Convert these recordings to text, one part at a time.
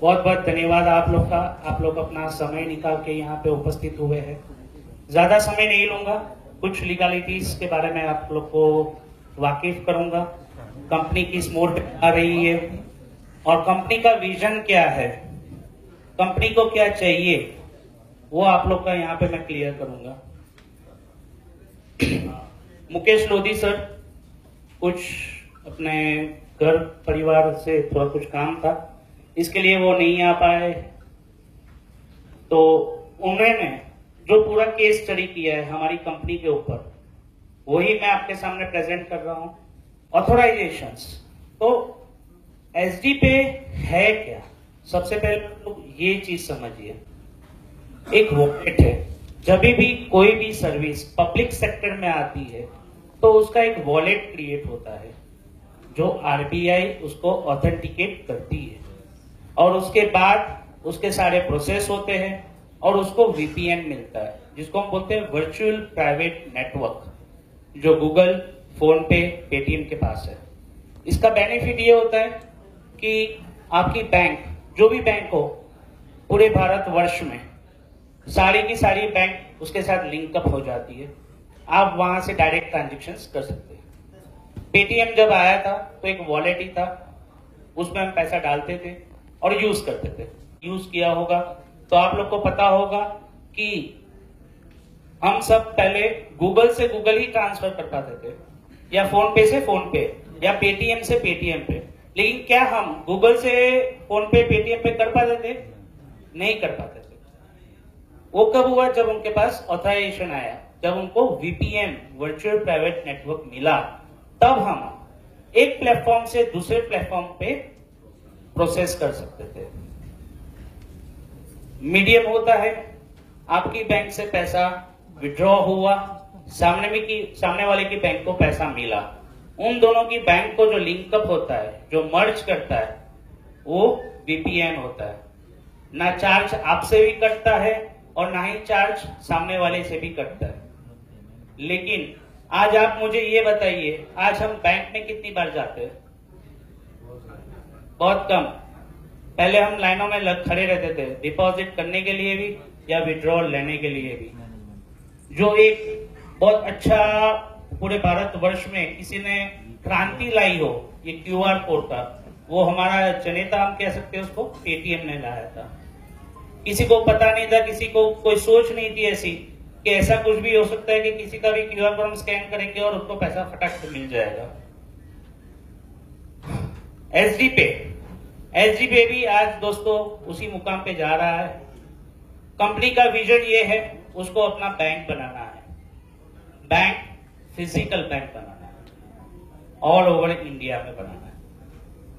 बहुत बहुत धन्यवाद आप लोग का। आप लोग अपना समय निकाल के यहाँ पे उपस्थित हुए हैं। ज्यादा समय नहीं लूंगा, कुछ लीगलिटीज के बारे में आप लोग को वाकिफ करूंगा। कंपनी किस मोड पे आ रही है और कंपनी का विजन क्या है, कंपनी को क्या चाहिए, वो आप लोग का यहाँ पे मैं क्लियर करूंगा। मुकेश लोधी सर कुछ अपने घर परिवार से थोड़ा कुछ काम था, इसके लिए वो नहीं आ पाए, तो उन्होंने जो पूरा केस स्टडी किया है हमारी कंपनी के ऊपर वही मैं आपके सामने प्रेजेंट कर रहा हूं। ऑथोराइजेशंस तो एसडी पे है क्या, सबसे पहले तो ये चीज समझिए। एक वॉलेट है, जब भी कोई भी सर्विस पब्लिक सेक्टर में आती है तो उसका एक वॉलेट क्रिएट होता है जो आरबीआई उसको ऑथेंटिकेट करती है और उसके बाद उसके सारे प्रोसेस होते हैं और उसको वीपीएन मिलता है जिसको हम बोलते हैं वर्चुअल प्राइवेट नेटवर्क, जो गूगल, फोन पे, पेटीएम के पास है। इसका बेनिफिट ये होता है कि आपकी बैंक, जो भी बैंक हो पूरे भारतवर्ष में, सारी की सारी बैंक उसके साथ लिंकअप हो जाती है। आप वहां से डायरेक्ट ट्रांजेक्शन्स कर सकते हैं। पेटीएम जब आया था तो एक वॉलेट ही था, उसमें हम पैसा डालते थे और यूज करते थे। यूज किया होगा तो आप लोग को पता होगा कि हम सब पहले गूगल से गूगल ही ट्रांसफर कर पाते थे, या फोन पे से फोन पे, या पेटीएम से पेटीएम पे। लेकिन क्या हम गूगल से फोन पे, पेटीएम पे कर पाते थे? नहीं कर पाते थे। वो कब हुआ? जब उनके पास ऑथराइजेशन आया, जब उनको वीपीएन, वर्चुअल प्राइवेट नेटवर्क मिला, तब हम एक प्लेटफॉर्म से दूसरे प्लेटफॉर्म पे प्रोसेस कर सकते थे। मीडियम होता है, आपकी बैंक से पैसा विड्रॉ हुआ, सामने वाले की बैंक को पैसा मिला, उन दोनों की बैंक को जो लिंकअप होता है, जो मर्ज करता है, वो वीपीएन होता है। ना चार्ज आपसे भी कटता है और ना ही चार्ज सामने वाले से भी कटता है। लेकिन आज आप मुझे ये बताइए, आज हम बैंक में कितनी बार जाते हैं? बहुत कम। पहले हम लाइनों में खड़े रहते थे, डिपॉजिट करने के लिए भी या विड्रॉल लेने के लिए भी। जो एक बहुत अच्छा पूरे भारतवर्ष में किसी ने क्रांति लाई हो, ये क्यूआर कोड का, वो हमारा जनता, हम कह सकते हैं उसको, पेटीएम ने लाया था। किसी को पता नहीं था, किसी को कोई सोच नहीं थी ऐसी कि ऐसा कुछ भी हो सकता है कि किसी का भी क्यूआर कोड हम स्कैन करेंगे और उसको पैसा फटाक से मिल जाएगा। एसडी पे भी आज दोस्तों उसी मुकाम पे जा रहा है। कंपनी का विजन ये है, उसको अपना बैंक बनाना है, बैंक, फिजिकल बैंक बनाना है, ऑल ओवर इंडिया में बनाना है।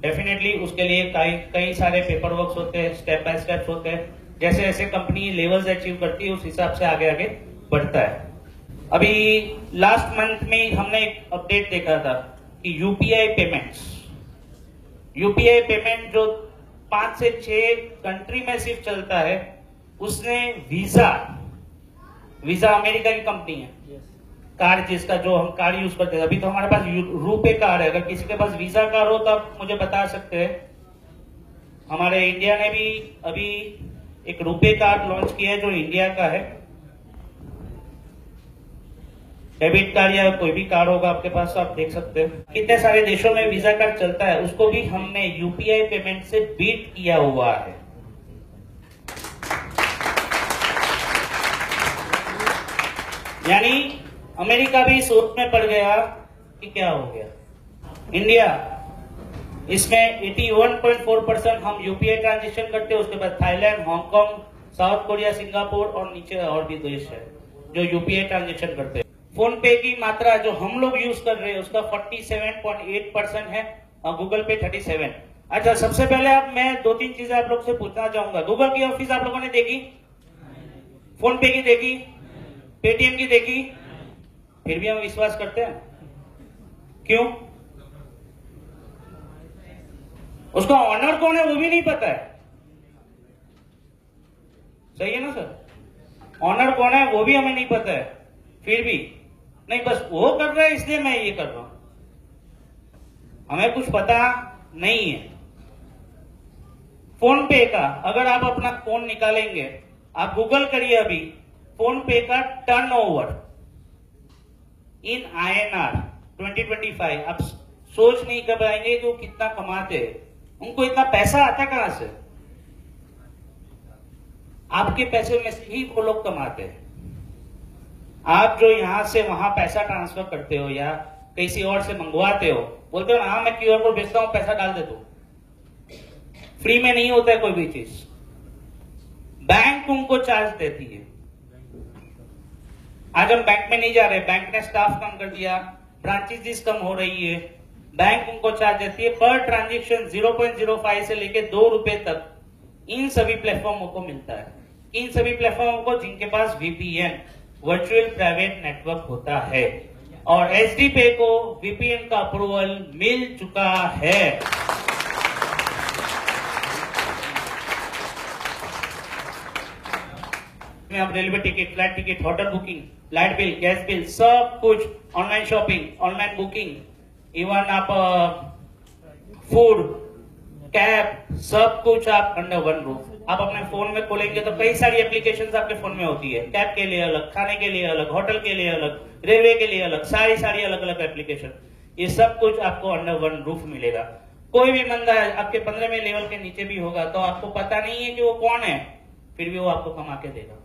डेफिनेटली उसके लिए कई सारे पेपर वर्क होते हैं, स्टेप बाय स्टेप होते हैं। जैसे जैसे कंपनी लेवल्स अचीव करती है उस हिसाब से आगे आगे बढ़ता है। अभी लास्ट मंथ में हमने एक अपडेट देखा था कि यूपीआई पेमेंट जो 5 से 6 कंट्री में सिर्फ चलता है, उसने वीजा अमेरिका की कंपनी है, कार्ड जिसका जो हम कार्ड यूज करते हैं, अभी तो हमारे पास रुपे कार्ड है, अगर किसी के पास वीजा कार्ड हो तो आप मुझे बता सकते हैं। हमारे इंडिया ने भी अभी एक रुपे कार्ड लॉन्च किया है जो इंडिया का है। डेबिट कार्ड या कोई भी कार्ड होगा आपके पास तो आप देख सकते हैं। कितने सारे देशों में वीजा कार्ड चलता है, उसको भी हमने यूपीआई पेमेंट से बीट किया हुआ है। यानी अमेरिका भी सोच में पड़ गया कि क्या हो गया, इंडिया इसमें 81.4% हम यूपीआई ट्रांजेक्शन करते हैं। उसके बाद Thailand, Hong Kong, south Korea, Singapore और नीचे और भी देश है जो यूपीआई ट्रांजेक्शन करते हैं। फोन पे की मात्रा जो हम लोग यूज कर रहे हैं उसका 47.8% है और गूगल पे 37। अच्छा, सबसे पहले मैं 2-3 चीजें आप लोग से पूछना चाहूंगा। गूगल की ऑफिस आप लोगों ने देखी? फोन पे की देखी? पेटीएम की देखी? फिर भी हम विश्वास करते हैं, क्यों? उसका ऑनर कौन है वो भी नहीं पता है। सही है ना सर? ऑनर कौन है वो भी हमें नहीं पता है, फिर भी नहीं, बस वो कर रहा है इसलिए मैं ये कर रहा हूं। हमें कुछ पता नहीं है। फोन पे का अगर आप अपना फोन निकालेंगे, आप गूगल करिए अभी फोन पे का टर्नओवर इन INR 2025, आप सोच नहीं कर पाएंगे कि वो कितना कमाते हैं। उनको इतना पैसा आता कहां से? आपके पैसे में से ही वो लोग कमाते हैं। आप जो यहां से वहां पैसा ट्रांसफर करते हो या किसी और से मंगवाते हो, बोलते हो हाँ मैं QR कोड भेजता हूं, पैसा डाल दे दो। फ्री में नहीं होता है कोई भी चीज, बैंक उनको चार्ज देती है। आज हम बैंक में नहीं जा रहे, बैंक ने स्टाफ कम कर दिया, ब्रांचेस कम हो रही है, बैंक उनको चार्ज देती है पर ट्रांजेक्शन 0.05 से लेके 2 रुपए तक इन सभी प्लेटफॉर्मों को मिलता है। इन सभी प्लेटफॉर्मों को जिनके पास VPN वर्चुअल प्राइवेट नेटवर्क होता है, और SD पे को VPN का अप्रूवल मिल चुका है। आप railway ticket, flight ticket, hotel booking, light bill, gas bill, सब कुछ online shopping, online booking, even आप फूड, कैब, सब कुछ आप अंडर वन रूफ। आप अपने फोन में खोलेंगे तो कई सारी एप्लीकेशंस आपके फोन में होती है। कैब के लिए अलग, खाने के लिए अलग, होटल के लिए अलग, रेलवे के लिए अलग, सारी अलग अलग एप्लीकेशन। ये सब कुछ आपको अंडर वन रूफ मिलेगा। कोई भी बंदा आपके 15वें लेवल के नीचे भी होगा तो आपको पता नहीं है कि वो कौन है, फिर भी वो आपको कमा के देगा।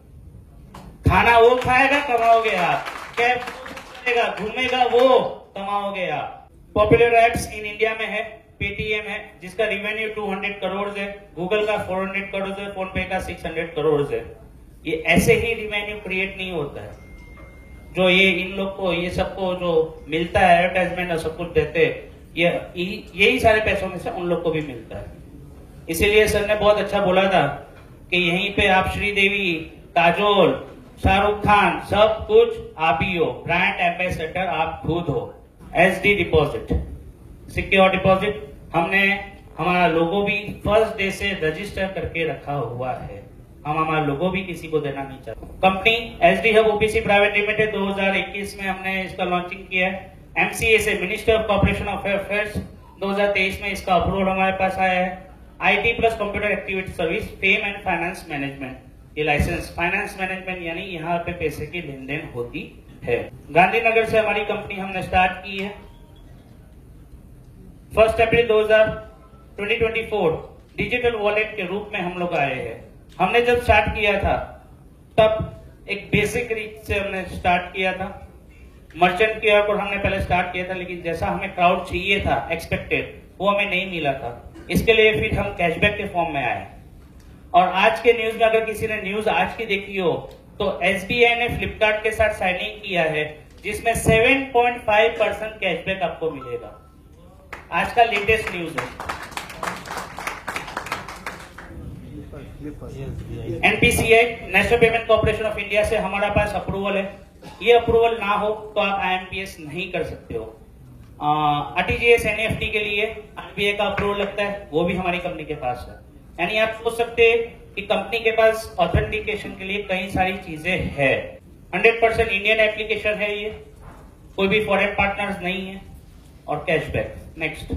खाना वो खाएगा, कमाओगे आप। कैब करेगा, घूमेगा, वो कमाओगे आप। पॉपुलर एप्स इन इंडिया में है, पेटीएम है जिसका रिवेन्यू 200 करोड़ है, गूगल का 400 करोड़ है, फोन पे का 600 करोड़ है। ये ऐसे ही रिवेन्यू क्रिएट नहीं होता है जो ये इन लोग को, ये सबको जो मिलता है एडवर्टाइजमेंट और सब कुछ देते हैं, यही सारे पैसों में से उन लोग को भी मिलता है। इसीलिए सर ने बहुत अच्छा बोला था कि यहीं पे आप श्रीदेवी, काजोल, शाहरुख खान, सब कुछ आप ही हो, ब्रांड एम्बेसडर आप खुद हो। SD डिपॉजिट, सिक्योर डिपॉजिट, हमने हमारा लोगो भी फर्स्ट डे से रजिस्टर करके रखा हुआ है। हम हमारा लोगो भी किसी को देना नहीं चाहते। Company SD hub OPC private limited 2021 में हमने इसका लॉन्चिंग किया है। MCA से, मिनिस्टर ऑफ कॉर्पोरेशन अफेयर्स, 2023 में इसका अप्रूवल हमारे पास आया है। IT plus computer activity service, fame and finance management, ये लाइसेंस फाइनेंस मैनेजमेंट यानी यहाँ पे पैसे की लेन देन होती है। गांधीनगर से हमारी कंपनी हमने स्टार्ट की है। 1 अप्रैल 2024 डिजिटल वॉलेट के रूप में हम लोग आए हैं। हमने जब स्टार्ट किया था तब एक बेसिक रीच से हमने स्टार्ट किया था। मर्चेंट QR कोड हमने पहले स्टार्ट किया था, लेकिन जैसा हमें क्राउड चाहिए था, एक्सपेक्टेड, वो हमें नहीं मिला था। इसके लिए फिर हम कैशबैक के फॉर्म में आए। और आज के न्यूज में अगर किसी ने न्यूज आज की देखी हो तो SBI ने फ्लिपकार्ट के साथ साइनिंग किया है जिसमें 7.5% कैशबैक आपको मिलेगा। आज का लेटेस्ट न्यूज है। NPCI, national payment corporation of India से हमारा पास अप्रूवल है। ये अप्रूवल ना हो तो आप IMPS नहीं कर सकते हो। RTGS NEFT के लिए RBI का अप्रूवल लगता है, वो भी हमारी कंपनी के पास है। यानी आप सोच सकते हैं कि कंपनी के पास ऑथेंटिकेशन के लिए कई सारी चीजें हैं। 100% इंडियन एप्लीकेशन है ये, कोई भी फॉरेन पार्टनर्स नहीं है, और cashback. Next,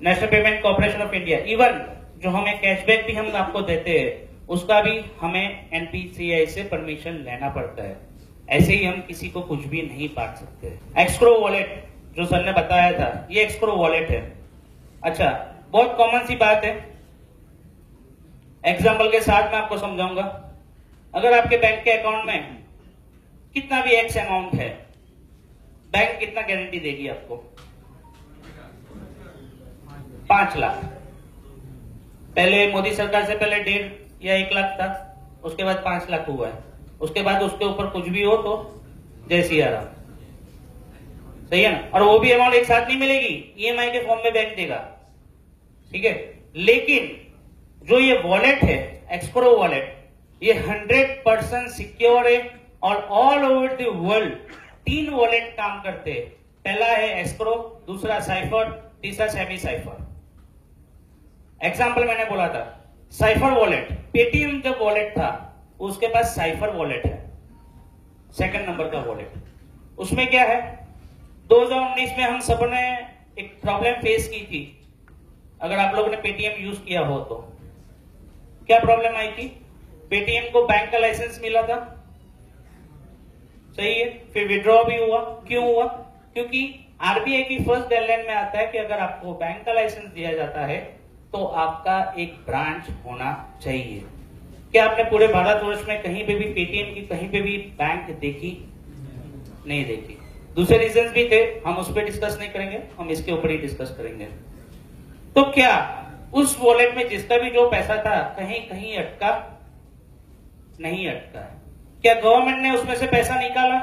national payment corporation of India, even जो हमें कैशबैक भी हम आपको देते हैं उसका भी हमें NPCI से परमिशन लेना पड़ता है। ऐसे ही हम किसी को कुछ भी नहीं बांट सकते। एक्सक्रो वॉलेट जो सर ने बताया था, ये एक्सक्रो वॉलेट है। अच्छा, बहुत कॉमन सी बात है, एग्जाम्पल के साथ मैं आपको समझाऊंगा। अगर आपके बैंक के अकाउंट में कितना भी एक्स अमाउंट है, बैंक कितना गारंटी देगी आपको? 5 लाख। पहले मोदी सरकार से पहले 1.5 या 1 लाख था, उसके बाद 5 लाख हुआ है। उसके बाद उसके ऊपर कुछ भी हो तो जय सिया राम, सही है ना? और वो भी अमाउंट एक साथ नहीं मिलेगी, EMI के फॉर्म में बैंक देगा, ठीक है। लेकिन जो ये वॉलेट है, एक्सक्रो वॉलेट, ये 100% सिक्योर है और all over the world 3 wallet काम करते हैं। पहला है एस्क्रो, दूसरा साइफर, तीसरा सेमी साइफर। एग्जाम्पल मैंने बोला था साइफर वॉलेट, पेटीएम जब वॉलेट था उसके पास साइफर वॉलेट है, सेकंड नंबर का वॉलेट। उसमें क्या है, 2019 में हम सबने एक प्रॉब्लम फेस की थी, अगर आप लोगों ने पेटीएम यूज किया हो तो। क्या प्रॉब्लम आई थी? पेटीएम को बैंक का लाइसेंस मिला था, सही है, फिर विड्रॉ भी हुआ। क्यों हुआ? क्योंकि आरबीआई की फर्स्ट गाइडलाइन में आता है कि अगर आपको बैंक का लाइसेंस दिया जाता है तो आपका एक ब्रांच होना चाहिए। क्या आपने पूरे भारतवर्ष में कहीं पे भी पेटीएम की कहीं पे भी बैंक देखी? नहीं देखी। दूसरे रीजंस भी थे, हम उस पर डिस्कस नहीं करेंगे, हम इसके ऊपर ही डिस्कस करेंगे। तो क्या उस वॉलेट में जिसका भी जो पैसा था कहीं कहीं अटका? नहीं अटका है। क्या गवर्नमेंट ने उसमें से पैसा निकाला?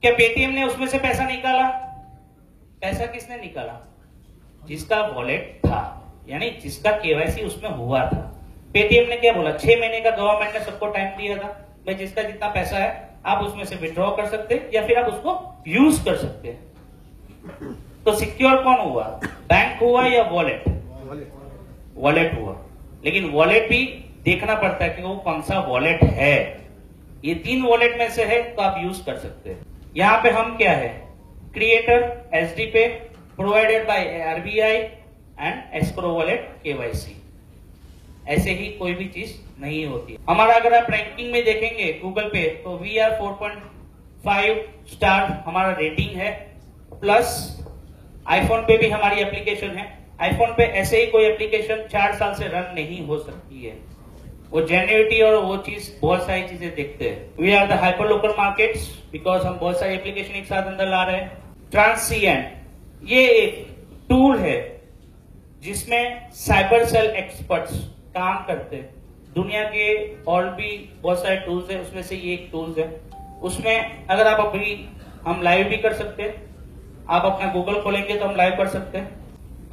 क्या पेटीएम ने उसमें से पैसा निकाला? पैसा किसने निकाला? जिसका वॉलेट था, यानी जिसका केवाईसी उसमें हुआ था। पेटीएम ने क्या बोला? 6 महीने का गवर्नमेंट ने सबको टाइम दिया था, भाई जिसका जितना पैसा है आप उसमें से विड्रॉ कर सकते हैं या फिर आप उसको यूज कर सकते हैं। तो सिक्योर कौन हुआ? बैंक हुआ या वॉलेट? वॉलेट हुआ। लेकिन वॉलेट भी देखना पड़ता है कि वो कौन सा वॉलेट है। ये 3 वॉलेट में से है तो आप यूज कर सकते हैं। यहां पे हम क्या है? क्रिएटर, एसडी पे, provided by RBI and escrow wallet, KYC. ऐसे ही कोई भी चीज नहीं होती। हमारा अगर आप रैंकिंग में देखेंगे गूगल पे तो वी आर 4.5 स्टार हमारा रेटिंग है। प्लस आईफोन पे भी हमारी एप्लीकेशन है। आईफोन पे ऐसे ही कोई एप्लीकेशन 4 साल से रन नहीं हो सकती है। वो जेन्युइनिटी और वो चीज बहुत सारी चीजें देखते हैं। We are the hyper local markets because हम बहुत सारी एप्लीकेशन एक साथ अंदर ला रहे हैं। ट्रांसिएंट ये एक टूल है जिसमें साइबर सेल एक्सपर्ट्स काम करते हैं। दुनिया के और भी बहुत सारे टूल्स हैं, उसमें से ये एक टूल्स है। उसमें अगर आप अभी हम लाइव भी कर सकते हैं, आप अपना गूगल खोलेंगे तो हम लाइव कर सकते हैं।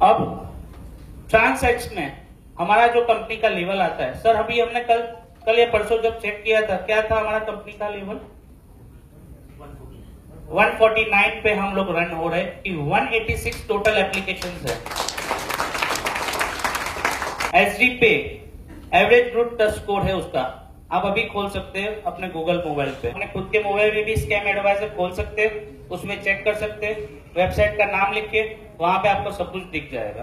अब ट्रांसैक्शन में हमारा जो कंपनी का लेवल आता है, सर अभी हमने कल या परसों जब चेक किया था, क्या था हमारा कंपनी का लेवल? 149 पे हम लोग रन हो रहे कि 186 टोटल एप्लीकेशंस है। एसडी पे एवरेज रूट टच स्कोर है उसका, आप अभी खोल सकते हैं अपने गूगल मोबाइल पे। अपने खुद के मोबाइल में भी स्कैम एडवाइजर खोल सकते हैं, उसमें चेक कर सकते हैं। वेबसाइट का नाम लिख के वहां पे आपको सब कुछ दिख जाएगा।